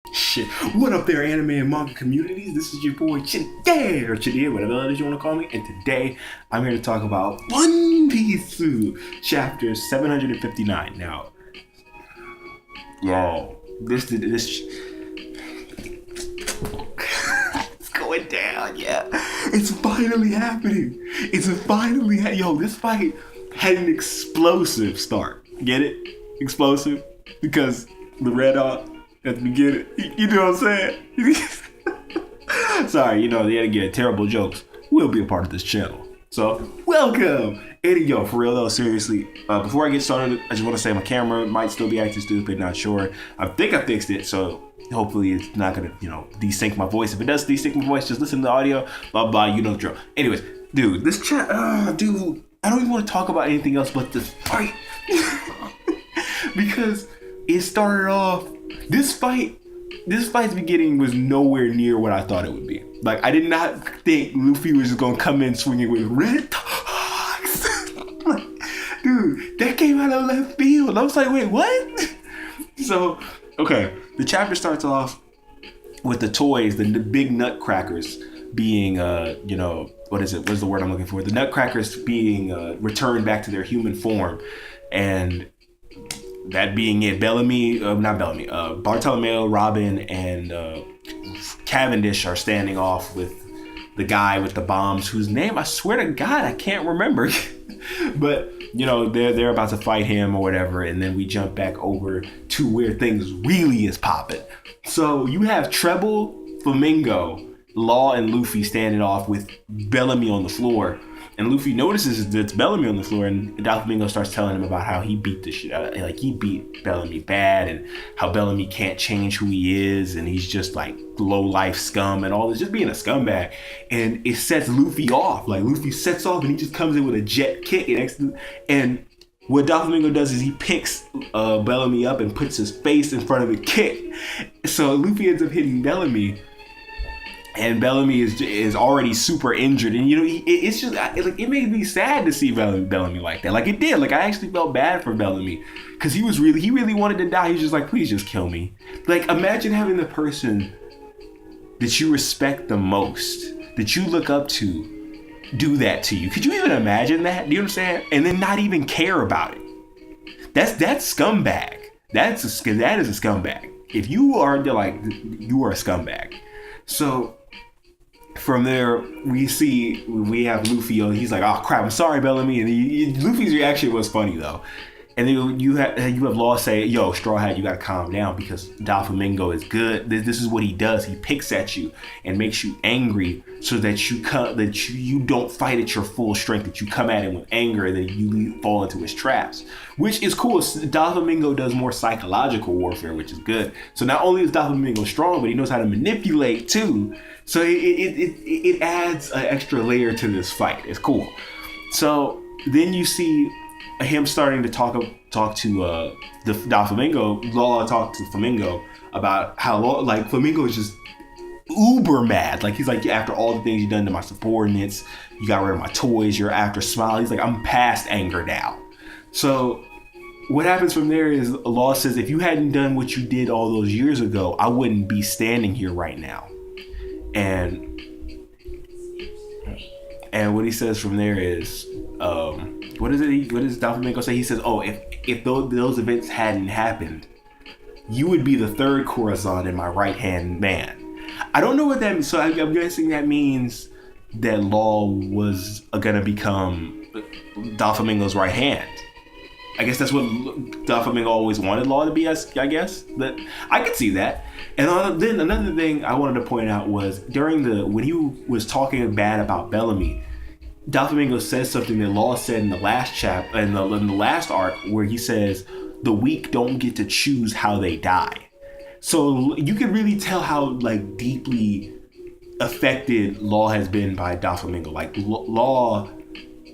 Shit. What up there, anime and manga communities? This is your boy Chide, or Chide, whatever it is you want to call me. And today, I'm here to talk about One Piece chapter 759. Now, yo, this it's going down, yeah. It's finally happening. Yo, this fight had an explosive start. Get it? Explosive? Because the red art at the beginning, you know what I'm saying? Sorry, they had to get terrible jokes. Will be a part of this channel. So, welcome! And yo, for real though, seriously, before I get started, I just want to say my camera might still be acting stupid, not sure. I think I fixed it, so hopefully it's not gonna, desync my voice. If it does desync my voice, just listen to the audio, blah, blah, you know the drill. Anyways, dude, this chat, dude, I don't even want to talk about anything else but this fight. Because it started off, this fight's beginning was nowhere near what I thought it would be. Like, I did not think Luffy was just gonna come in swinging with red dogs. Like, dude, that came out of left field. I was like, wait, what? So, okay, the chapter starts off with the toys, the big nutcrackers being, what is it? What's the word I'm looking for? The nutcrackers being returned back to their human form. And that being it, Bartolomeo, Robin, and Cavendish are standing off with the guy with the bombs, whose name, I swear to God, I can't remember. But, they're about to fight him or whatever, and then we jump back over to where things really is popping. So you have Treble, Flamingo, Law, and Luffy standing off with Bellamy on the floor. And Luffy notices that it's Bellamy on the floor, and Doflamingo starts telling him about how he beat the shit out of, like, he beat Bellamy bad, and how Bellamy can't change who he is, and he's just like low life scum and all this, just being a scumbag. And it sets Luffy off. Like, Luffy sets off and he just comes in with a jet kick, and what Doflamingo does is he picks Bellamy up and puts his face in front of the kick. So Luffy ends up hitting Bellamy. And Bellamy is already super injured, and it's just like, it made me sad to see Bellamy like that. Like, it did. Like, I actually felt bad for Bellamy because he really wanted to die. He was just like, please just kill me. Like, imagine having the person that you respect the most, that you look up to, do that to you. Could you even imagine that? Do you understand? And then not even care about it. That's scumbag. That is a scumbag. If you are you are a scumbag. So from there, we have Luffy. He's like, "Oh crap, I'm sorry, Bellamy." And Luffy's reaction was funny though. And then you have Law say, "Yo, Straw Hat, you gotta calm down because Doflamingo is good. This is what he does. He picks at you and makes you angry, so that you don't fight at your full strength. That you come at him with anger, and then you fall into his traps." Which is cool. Doflamingo does more psychological warfare, which is good. So not only is Doflamingo strong, but he knows how to manipulate too. So it adds an extra layer to this fight. It's cool. So then you see him starting to talk to the Doflamingo. Law talk to Flamingo about how Flamingo is just uber mad. Like, he's like, after all the things you've done to my subordinates, you got rid of my toys, you're after Smile. He's like, I'm past anger now. So what happens from there is Law says, if you hadn't done what you did all those years ago, I wouldn't be standing here right now. And what he says from there is, what does Doflamingo say? He says, "Oh, if those events hadn't happened, you would be the third Corazon and my right hand man." I don't know what that means. So I'm guessing that means that Law was gonna become Doflamingo's right hand. I guess that's what Doflamingo always wanted Law to be, I guess. But I could see that. And then another thing I wanted to point out was when he was talking bad about Bellamy, Doflamingo says something that Law said in the last chapter, in the last arc, where he says, "The weak don't get to choose how they die." So you can really tell how deeply affected Law has been by Doflamingo. Like, Law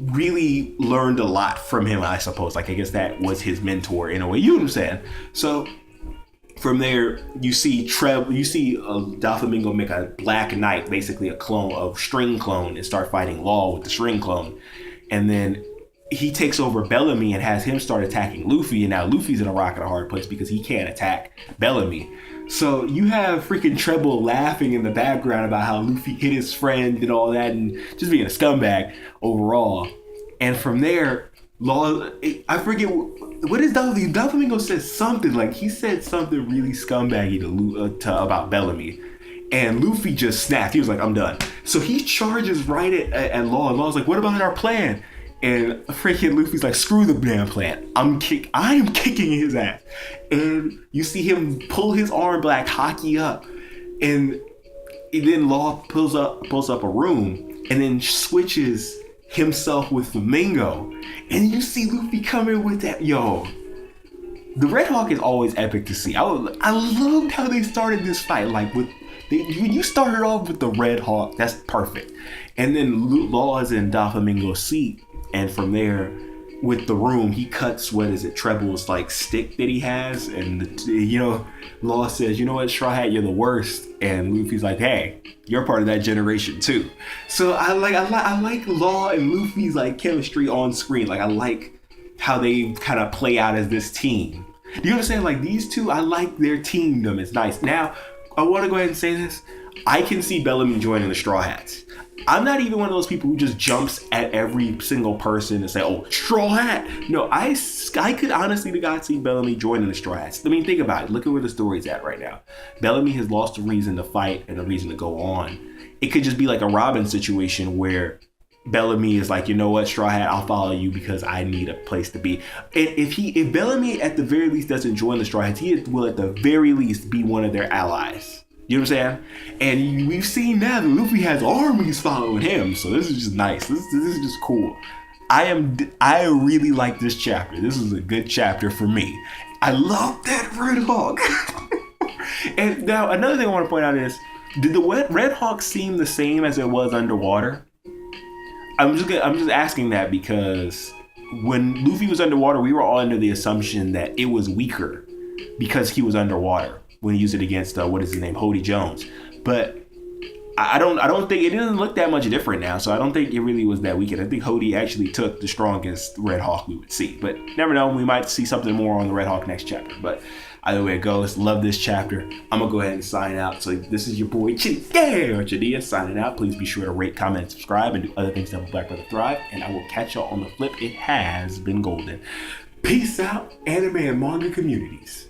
really learned a lot from him, I suppose. Like, I guess that was his mentor in a way. You know what I'm saying? So from there, you see Doflamingo make a Black Knight, basically a string clone, and start fighting Law with the string clone. And then he takes over Bellamy and has him start attacking Luffy, and now Luffy's in a rock and a hard place because he can't attack Bellamy. So you have freaking Treble laughing in the background about how Luffy hit his friend and all that, and just being a scumbag overall. And from there, Law, I forget what is Doflamingo. Doflamingo said something like he said something really scumbaggy to about Bellamy, and Luffy just snapped. He was like, "I'm done." So he charges right at Law, and Law's like, "What about our plan?" And freaking Luffy's like, "Screw the damn plan. I am kicking his ass." And you see him pull his arm black hockey up, and then Law pulls up a room, and then switches himself with Flamingo, and you see Luffy coming with that. Yo, the Red Hawk is always epic to see. I loved how they started this fight. Like when you started off with the Red Hawk, that's perfect. And then Law is in Doflamingo's seat, and from there, with the room, he cuts Treble's like stick that he has, and Law says, "You know what, Straw Hat, you're the worst." And Luffy's like, "Hey, you're part of that generation too." So I like Law and Luffy's like chemistry on screen. Like I like how they kind of play out as this team. Do you understand? Like these two, I like their teamdom. It's nice. Now, I want to go ahead and say this. I can see Bellamy joining the Straw Hats. I'm not even one of those people who just jumps at every single person and say, "Oh, Straw Hat." No, I could honestly to God see Bellamy joining the Straw Hats. I mean, think about it. Look at where the story's at right now. Bellamy has lost a reason to fight and a reason to go on. It could just be like a Robin situation where Bellamy is like, "You know what, Straw Hat, I'll follow you because I need a place to be." And if Bellamy at the very least doesn't join the Straw Hats, he will at the very least be one of their allies. You know what I'm saying? And we've seen now that Luffy has armies following him, so this is just nice. This is just cool. I really like this chapter. This is a good chapter for me. I love that Red Hawk. And now another thing I want to point out is, did the Red Hawk seem the same as it was underwater? I'm just asking that because when Luffy was underwater, we were all under the assumption that it was weaker because he was underwater when he used it against Hody Jones. But I don't think it doesn't look that much different now, so I don't think it really was that weak. I think Hody actually took the strongest Red Hawk we would see. But never know, we might see something more on the Red Hawk next chapter. But either way it goes, love this chapter. I'm gonna go ahead and sign out. So this is your boy Chadia signing out. Please be sure to rate, comment, and subscribe, and do other things to help Black Brother thrive. And I will catch y'all on the flip. It has been golden. Peace out, anime and manga communities.